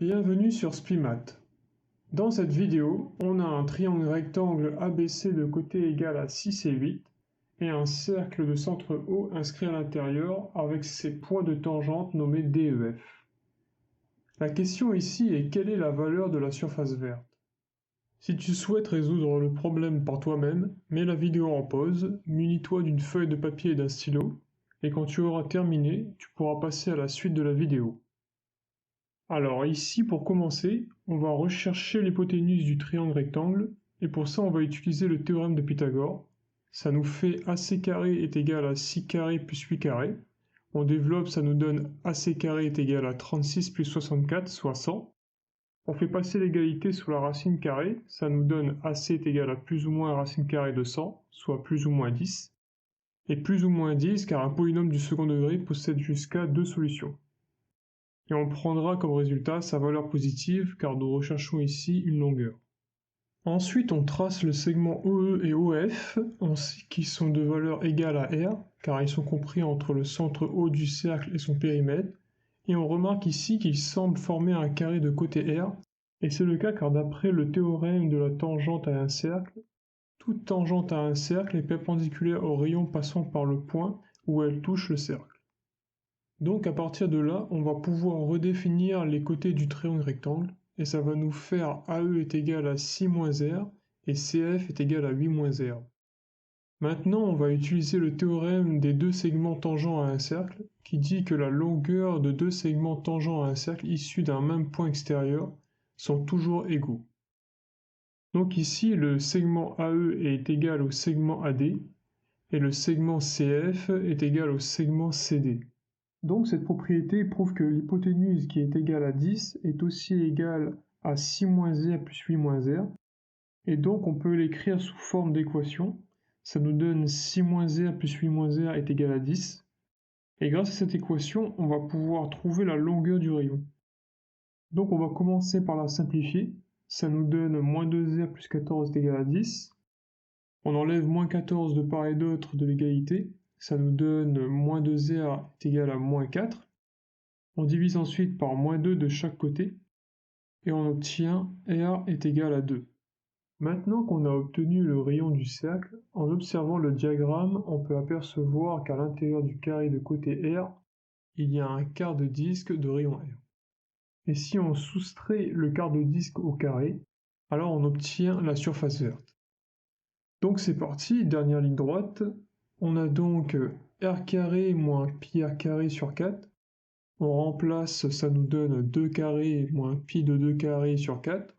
Bienvenue sur Spimat. Dans cette vidéo, on a un triangle rectangle ABC de côté égal à 6 et 8 et un cercle de centre O inscrit à l'intérieur avec ses points de tangente nommés D et F. La question ici est quelle est la valeur de la surface verte? Si tu souhaites résoudre le problème par toi-même, mets la vidéo en pause, munis-toi d'une feuille de papier et d'un stylo, et quand tu auras terminé, tu pourras passer à la suite de la vidéo. Alors ici, pour commencer, on va rechercher l'hypoténuse du triangle rectangle, et pour ça on va utiliser le théorème de Pythagore. Ça nous fait AC carré est égal à 6 carré plus 8 carré. On développe, ça nous donne AC carré est égal à 36 plus 64, soit 100. On fait passer l'égalité sous la racine carrée, ça nous donne AC est égal à plus ou moins racine carrée de 100, soit plus ou moins 10. Et plus ou moins 10 car un polynôme du second degré possède jusqu'à 2 solutions. Et on prendra comme résultat sa valeur positive car nous recherchons ici une longueur. Ensuite, on trace le segment OE et OF qui sont de valeur égale à R car ils sont compris entre le centre O du cercle et son périmètre. Et on remarque ici qu'ils semblent former un carré de côté R, et c'est le cas car d'après le théorème de la tangente à un cercle, toute tangente à un cercle est perpendiculaire au rayon passant par le point où elle touche le cercle. Donc à partir de là, on va pouvoir redéfinir les côtés du triangle rectangle, et ça va nous faire AE est égal à 6 moins R, et CF est égal à 8 moins R. Maintenant, on va utiliser le théorème des deux segments tangents à un cercle, qui dit que la longueur de deux segments tangents à un cercle issus d'un même point extérieur sont toujours égaux. Donc ici, le segment AE est égal au segment AD, et le segment CF est égal au segment CD. Donc cette propriété prouve que l'hypoténuse qui est égale à 10 est aussi égale à 6 moins R plus 8 moins R, et donc on peut l'écrire sous forme d'équation. Ça nous donne 6 moins R plus 8 moins R est égal à 10. Et grâce à cette équation, on va pouvoir trouver la longueur du rayon. Donc on va commencer par la simplifier. Ça nous donne moins 2R plus 14 est égal à 10. On enlève moins 14 de part et d'autre de l'égalité. Ça nous donne moins 2R est égal à moins 4. On divise ensuite par moins 2 de chaque côté. Et on obtient R est égal à 2. Maintenant qu'on a obtenu le rayon du cercle, en observant le diagramme, on peut apercevoir qu'à l'intérieur du carré de côté R, il y a un quart de disque de rayon R. Et si on soustrait le quart de disque au carré, alors on obtient la surface verte. Donc c'est parti, dernière ligne droite. On a donc R carré moins pi R carré sur 4. On remplace, ça nous donne 2 carrés moins pi de 2 carrés sur 4.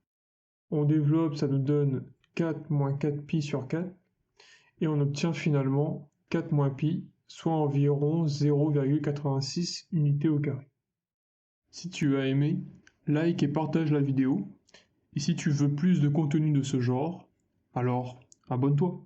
On développe, ça nous donne 4 moins 4pi sur 4. Et on obtient finalement 4 moins pi, soit environ 0,86 unités au carré. Si tu as aimé, like et partage la vidéo. Et si tu veux plus de contenu de ce genre, alors abonne-toi.